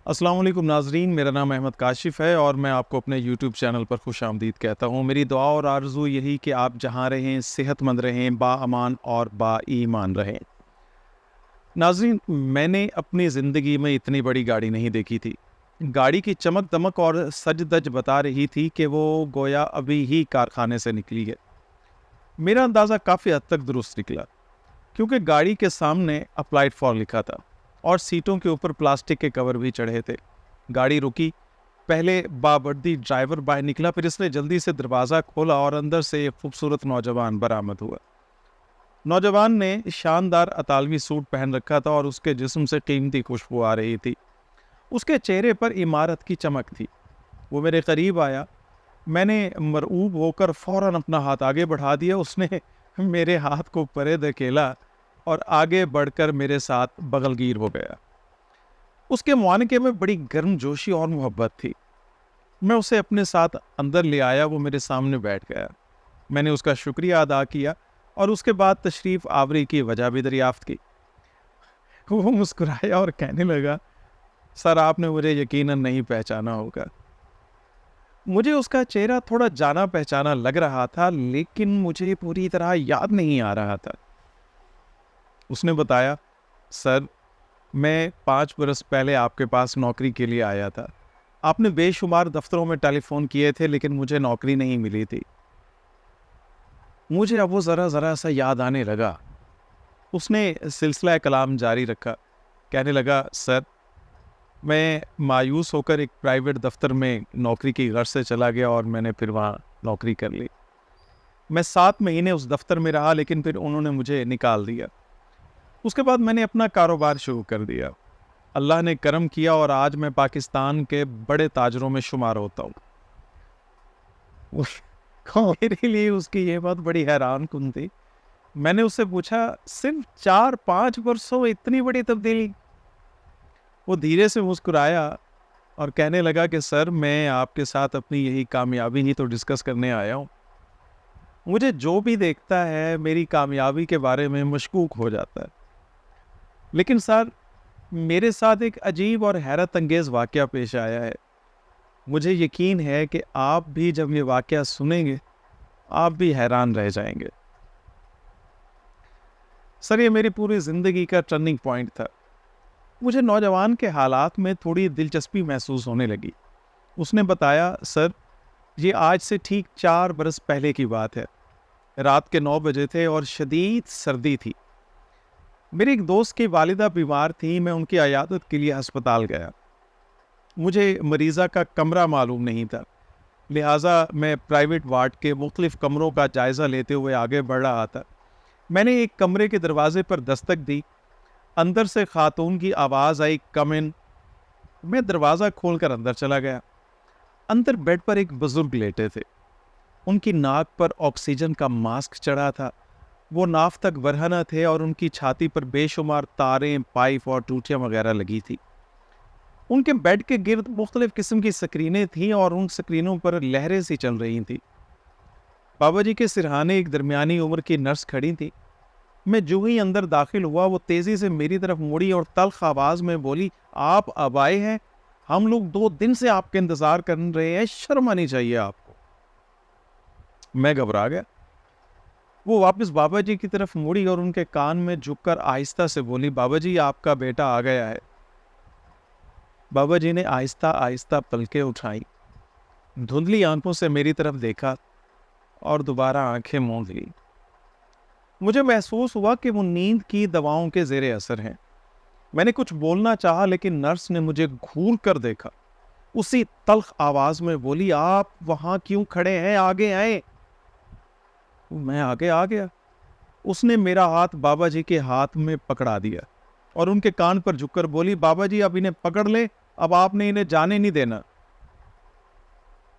السلام علیکم ناظرین، میرا نام احمد کاشف ہے اور میں آپ کو اپنے یوٹیوب چینل پر خوش آمدید کہتا ہوں۔ میری دعا اور آرزو یہی کہ آپ جہاں رہیں صحت مند رہیں، با امان اور با ایمان رہیں۔ ناظرین، میں نے اپنی زندگی میں اتنی بڑی گاڑی نہیں دیکھی تھی۔ گاڑی کی چمک دمک اور سج دج بتا رہی تھی کہ وہ گویا ابھی ہی کارخانے سے نکلی ہے۔ میرا اندازہ کافی حد تک درست نکلا، کیونکہ گاڑی کے سامنے اپلائڈ فار لکھا تھا اور سیٹوں کے اوپر پلاسٹک کے کور بھی چڑھے تھے۔ گاڑی رکی، پہلے بابردی ڈرائیور باہر نکلا، پھر اس نے جلدی سے دروازہ کھولا اور اندر سے ایک خوبصورت نوجوان برآمد ہوا۔ نوجوان نے شاندار اطالوی سوٹ پہن رکھا تھا اور اس کے جسم سے قیمتی خوشبو آ رہی تھی۔ اس کے چہرے پر عمارت کی چمک تھی۔ وہ میرے قریب آیا، میں نے مرعوب ہو کر فوراً اپنا ہاتھ آگے بڑھا دیا۔ اس نے میرے ہاتھ کو پرے دھکیلا اور آگے بڑھ کر میرے ساتھ بغل گیر ہو گیا۔ اس کے معانقے میں بڑی گرم جوشی اور محبت تھی۔ میں اسے اپنے ساتھ اندر لے آیا، وہ میرے سامنے بیٹھ گیا۔ میں نے اس کا شکریہ ادا کیا اور اس کے بعد تشریف آوری کی وجہ بھی دریافت کی۔ وہ مسکرایا اور کہنے لگا، سر آپ نے مجھے یقیناً نہیں پہچانا ہوگا۔ مجھے اس کا چہرہ تھوڑا جانا پہچانا لگ رہا تھا، لیکن مجھے پوری طرح یاد نہیں آ رہا تھا۔ اس نے بتایا، سر میں 5 برس پہلے آپ کے پاس نوکری کے لیے آیا تھا۔ آپ نے بے شمار دفتروں میں ٹیلی فون کیے تھے لیکن مجھے نوکری نہیں ملی تھی۔ مجھے اب وہ ذرا سا یاد آنے لگا۔ اس نے سلسلہ کلام جاری رکھا، کہنے لگا، سر میں مایوس ہو کر ایک پرائیویٹ دفتر میں نوکری کی غرض سے چلا گیا اور میں نے پھر وہاں نوکری کر لی۔ میں 7 مہینے اس دفتر میں رہا لیکن پھر انہوں نے مجھے نکال دیا۔ اس کے بعد میں نے اپنا کاروبار شروع کر دیا۔ اللہ نے کرم کیا اور آج میں پاکستان کے بڑے تاجروں میں شمار ہوتا ہوں۔ میرے لیے اس کی یہ بات بڑی حیران کن تھی۔ میں نے اس سے پوچھا، صرف 4-5 برسوں میں اتنی بڑی تبدیلی؟ وہ دھیرے سے مسکرایا اور کہنے لگا کہ سر میں آپ کے ساتھ اپنی یہی کامیابی ہی تو ڈسکس کرنے آیا ہوں۔ مجھے جو بھی دیکھتا ہے میری کامیابی کے بارے میں مشکوک ہو جاتا ہے، لیکن سر میرے ساتھ ایک عجیب اور حیرت انگیز واقعہ پیش آیا ہے۔ مجھے یقین ہے کہ آپ بھی جب یہ واقعہ سنیں گے آپ بھی حیران رہ جائیں گے۔ سر یہ میری پوری زندگی کا ٹرننگ پوائنٹ تھا۔ مجھے نوجوان کے حالات میں تھوڑی دلچسپی محسوس ہونے لگی۔ اس نے بتایا، سر یہ آج سے ٹھیک 4 برس پہلے کی بات ہے۔ رات کے 9 بجے تھے اور شدید سردی تھی۔ میری ایک دوست کی والدہ بیمار تھی، میں ان کی عیادت کے لیے ہسپتال گیا۔ مجھے مریضہ کا کمرہ معلوم نہیں تھا، لہٰذا میں پرائیویٹ وارڈ کے مختلف کمروں کا جائزہ لیتے ہوئے آگے بڑھ رہا تھا۔ میں نے ایک کمرے کے دروازے پر دستک دی، اندر سے خاتون کی آواز آئی، کم ان۔ میں دروازہ کھول کر اندر چلا گیا۔ اندر بیڈ پر ایک بزرگ لیٹے تھے۔ ان کی ناک پر آکسیجن کا ماسک چڑھا تھا، وہ ناف تک برہنہ تھے اور ان کی چھاتی پر بے شمار تاریں، پائپ اور ٹوٹیاں وغیرہ لگی تھی۔ ان کے بیڈ کے گرد مختلف قسم کی سکرینیں تھیں اور ان سکرینوں پر لہریں سی چل رہی تھیں۔ بابا جی کے سرہانے ایک درمیانی عمر کی نرس کھڑی تھی۔ میں جو ہی اندر داخل ہوا وہ تیزی سے میری طرف مڑی اور تلخ آواز میں بولی، آپ اب آئے ہیں؟ ہم لوگ 2 دن سے آپ کے انتظار کر رہے ہیں، شرم آنی چاہیے آپ کو۔ میں گھبرا گیا۔ وہ واپس بابا جی کی طرف مڑی اور ان کے کان میں جھک کر آہستہ سے بولی، بابا جی آپ کا بیٹا آ گیا ہے۔ بابا جی نے آہستہ آہستہ پلکیں اٹھائیں، دھندلی آنکھوں سے میری طرف دیکھا اور دوبارہ آنکھیں موند لی۔ مجھے محسوس ہوا کہ وہ نیند کی دواؤں کے زیر اثر ہیں۔ میں نے کچھ بولنا چاہا لیکن نرس نے مجھے گھور کر دیکھا۔ اسی تلخ آواز میں بولی، آپ وہاں کیوں کھڑے ہیں، آگے آئیں۔ میں آگے آ گیا۔ اس نے میرا ہاتھ بابا جی کے ہاتھ میں پکڑا دیا اور ان کے کان پر جھک کر بولی، بابا جی اب انہیں پکڑ لیں، اب آپ نے انہیں جانے نہیں دینا۔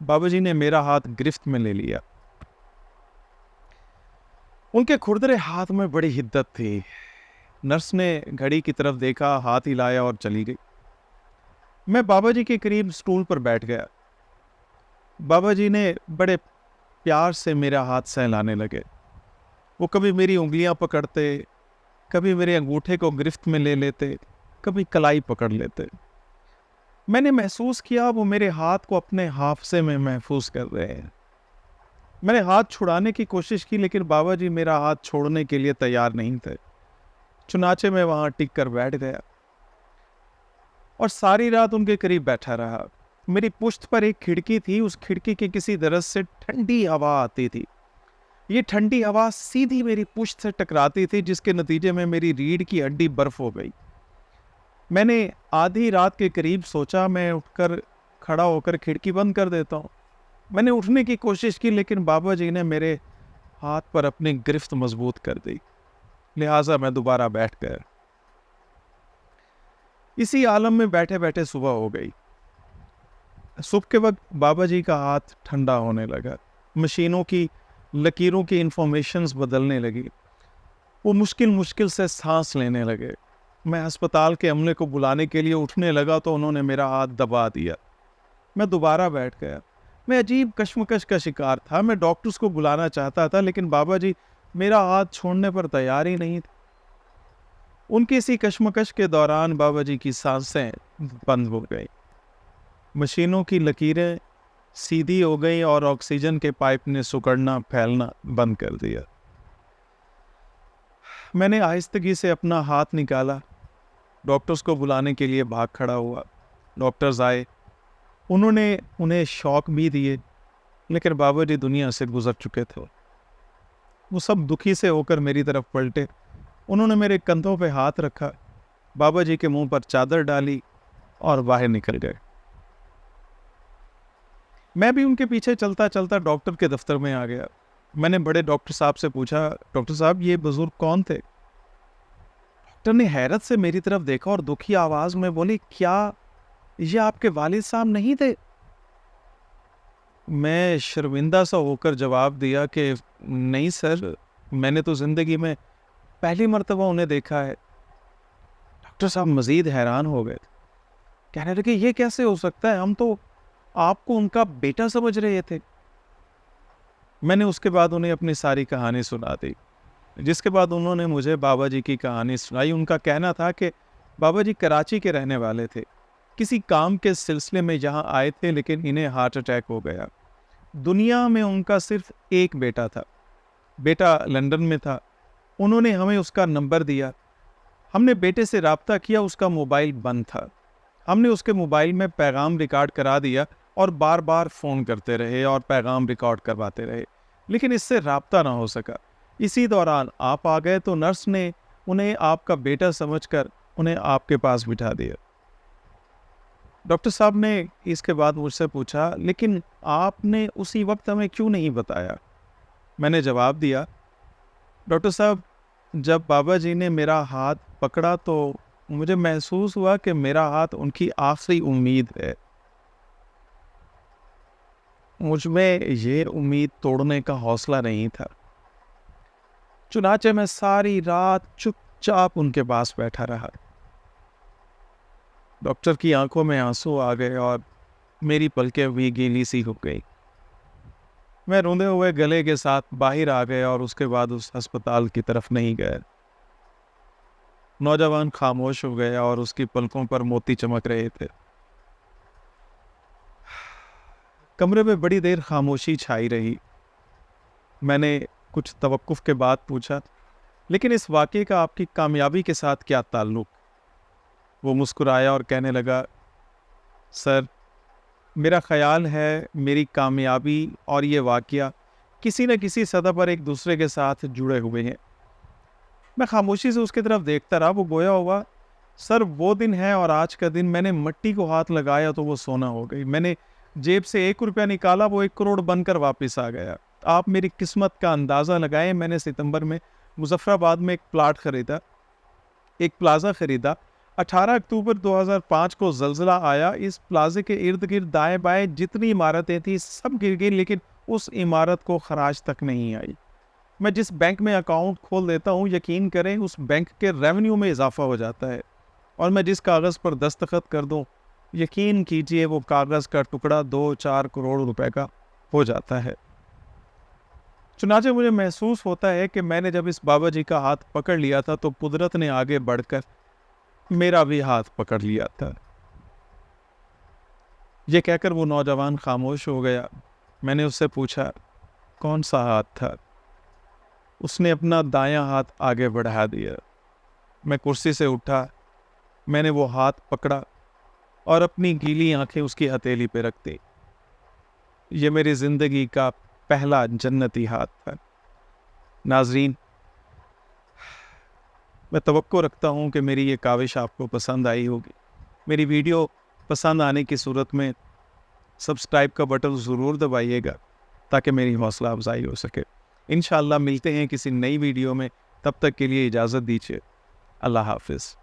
بابا جی نے میرا ہاتھ گرفت میں لے لیا۔ ان کے کھردرے ہاتھ میں بڑی حدت تھی۔ نرس نے گھڑی کی طرف دیکھا، ہاتھ ہلایا اور چلی گئی۔ میں بابا جی کے قریب سٹول پر بیٹھ گیا۔ بابا جی نے بڑے پیار سے میرا ہاتھ سہلانے لگے۔ وہ کبھی میری انگلیاں پکڑتے، کبھی میرے انگوٹھے کو گرفت میں لے لیتے، کبھی کلائی پکڑ لیتے۔ میں نے محسوس کیا وہ میرے ہاتھ کو اپنے حافظے میں محفوظ کر رہے ہیں۔ میں نے ہاتھ چھڑانے کی کوشش کی لیکن بابا جی میرا ہاتھ چھوڑنے کے لیے تیار نہیں تھے۔ چنانچہ میں وہاں ٹک کر بیٹھ گیا اور ساری رات ان کے قریب بیٹھا رہا۔ میری پشت پر ایک کھڑکی تھی، اس کھڑکی کے کسی درز سے ٹھنڈی ہوا آتی تھی۔ یہ ٹھنڈی ہوا سیدھی میری پشت سے ٹکراتی تھی جس کے نتیجے میں میری ریڑھ کی ہڈی برف ہو گئی۔ میں نے آدھی رات کے قریب سوچا میں اٹھ کر کھڑا ہو کر کھڑکی بند کر دیتا ہوں۔ میں نے اٹھنے کی کوشش کی لیکن بابا جی نے میرے ہاتھ پر اپنی گرفت مضبوط کر دی، لہٰذا میں دوبارہ بیٹھ گیا۔ اسی عالم میں بیٹھے بیٹھے صبح ہو گئی۔ صبح کے وقت بابا جی کا ہاتھ ٹھنڈا ہونے لگا، مشینوں کی لکیروں کی انفارمیشنز بدلنے لگی، وہ مشکل سے سانس لینے لگے۔ میں ہسپتال کے عملے کو بلانے کے لیے اٹھنے لگا تو انہوں نے میرا ہاتھ دبا دیا۔ میں دوبارہ بیٹھ گیا۔ میں عجیب کشمکش کا شکار تھا۔ میں ڈاکٹرز کو بلانا چاہتا تھا لیکن بابا جی میرا ہاتھ چھوڑنے پر تیار ہی نہیں تھے۔ ان کی اسی کشمکش کے دوران بابا جی کی سانسیں بند ہو گئی، مشینوں کی لکیریں سیدھی ہو گئی اور آکسیجن کے پائپ نے سکڑنا پھیلنا بند کر دیا۔ میں نے آہستگی سے اپنا ہاتھ نکالا، ڈاکٹرز کو بلانے کے لیے بھاگ کھڑا ہوا۔ ڈاکٹرز آئے، انہوں نے انہیں شوق بھی دیے لیکن بابا جی دنیا سے گزر چکے تھے۔ وہ سب دکھی سے ہو کر میری طرف پلٹے، انہوں نے میرے کندھوں پہ ہاتھ رکھا، بابا جی کے منہ پر چادر ڈالی اور باہر نکل گئے۔ میں بھی ان کے پیچھے چلتا چلتا ڈاکٹر کے دفتر میں آ گیا۔ میں نے بڑے ڈاکٹر صاحب سے پوچھا، ڈاکٹر صاحب یہ بزرگ کون تھے؟ ڈاکٹر نے حیرت سے میری طرف دیکھا اور دکھی آواز میں بولی، کیا یہ آپ کے والد صاحب نہیں تھے؟ میں شرمندہ سا ہو کر جواب دیا کہ نہیں سر، میں نے تو زندگی میں پہلی مرتبہ انہیں دیکھا ہے۔ ڈاکٹر صاحب مزید حیران ہو گئے، کہنے لگے یہ کیسے ہو سکتا ہے، ہم تو آپ کو ان کا بیٹا سمجھ رہے تھے۔ میں نے اس کے بعد انہیں اپنی ساری کہانی سنا دی، جس کے بعد انہوں نے مجھے بابا جی کی کہانی سنائی۔ ان کا کہنا تھا کہ بابا جی کراچی کے رہنے والے تھے، کسی کام کے سلسلے میں یہاں آئے تھے لیکن انہیں ہارٹ اٹیک ہو گیا۔ دنیا میں ان کا صرف ایک بیٹا تھا، بیٹا لندن میں تھا۔ انہوں نے ہمیں اس کا نمبر دیا، ہم نے بیٹے سے رابطہ کیا، اس کا موبائل بند تھا۔ ہم نے اس کے موبائل میں پیغام ریکارڈ کرا دیا اور بار بار فون کرتے رہے اور پیغام ریکارڈ کرواتے رہے لیکن اس سے رابطہ نہ ہو سکا۔ اسی دوران آپ آ گئے تو نرس نے انہیں آپ کا بیٹا سمجھ کر انہیں آپ کے پاس بٹھا دیا۔ ڈاکٹر صاحب نے اس کے بعد مجھ سے پوچھا، لیکن آپ نے اسی وقت ہمیں کیوں نہیں بتایا؟ میں نے جواب دیا، ڈاکٹر صاحب جب بابا جی نے میرا ہاتھ پکڑا تو مجھے محسوس ہوا کہ میرا ہاتھ ان کی آخری امید ہے۔ مجھ میں یہ امید توڑنے کا حوصلہ نہیں تھا، چنانچہ میں ساری رات چپ چاپ ان کے پاس بیٹھا رہا۔ ڈاکٹر کی آنکھوں میں آنسو آ گئے اور میری پلکیں بھی گیلی سی ہو گئی۔ میں روندے ہوئے گلے کے ساتھ باہر آ گیا اور اس کے بعد اس ہسپتال کی طرف نہیں گیا۔ نوجوان خاموش ہو گیا اور اس کی پلکوں پر موتی چمک رہے تھے۔ کمرے میں بڑی دیر خاموشی چھائی رہی۔ میں نے کچھ توقف کے بعد پوچھا، لیکن اس واقعے کا آپ کی کامیابی کے ساتھ کیا تعلق؟ وہ مسکرایا اور کہنے لگا، سر میرا خیال ہے میری کامیابی اور یہ واقعہ کسی نہ کسی سطح پر ایک دوسرے کے ساتھ جڑے ہوئے ہیں۔ میں خاموشی سے اس کی طرف دیکھتا رہا۔ وہ گویا ہوا، سر وہ دن ہے اور آج کا دن، میں نے مٹی کو ہاتھ لگایا تو وہ سونا ہو گئی۔ میں نے جیب سے 1 روپیہ نکالا، وہ 1 کروڑ بن کر واپس آ گیا۔ آپ میری قسمت کا اندازہ لگائیں، میں نے ستمبر میں مظفر آباد میں ایک پلازا خریدا۔ 18 اکتوبر 2005 کو زلزلہ آیا۔ اس پلازے کے ارد گرد دائیں بائیں جتنی عمارتیں تھیں سب گر گئی لیکن اس عمارت کو خراج تک نہیں آئی۔ میں جس بینک میں اکاؤنٹ کھول دیتا ہوں، یقین کریں اس بینک کے ریونیو میں اضافہ ہو جاتا ہے، اور میں جس کاغذ پر دستخط کر دوں، یقین کیجئے وہ کاغذ کا ٹکڑا 2-4 کروڑ روپے کا ہو جاتا ہے۔ چنانچہ مجھے محسوس ہوتا ہے کہ میں نے جب اس بابا جی کا ہاتھ پکڑ لیا تھا تو قدرت نے آگے بڑھ کر میرا بھی ہاتھ پکڑ لیا تھا۔ یہ کہہ کر وہ نوجوان خاموش ہو گیا۔ میں نے اس سے پوچھا کون سا ہاتھ تھا؟ اس نے اپنا دایاں ہاتھ آگے بڑھا دیا۔ میں کرسی سے اٹھا، میں نے وہ ہاتھ پکڑا اور اپنی گیلی آنکھیں اس کی ہتھیلی پہ رکھ دی۔ یہ میری زندگی کا پہلا جنتی ہاتھ تھا۔ ناظرین، میں توقع رکھتا ہوں کہ میری یہ کاوش آپ کو پسند آئی ہوگی۔ میری ویڈیو پسند آنے کی صورت میں سبسکرائب کا بٹن ضرور دبائیے گا تاکہ میری حوصلہ افزائی ہو سکے۔ انشاءاللہ ملتے ہیں کسی نئی ویڈیو میں، تب تک کے لیے اجازت دیجیے۔ اللہ حافظ۔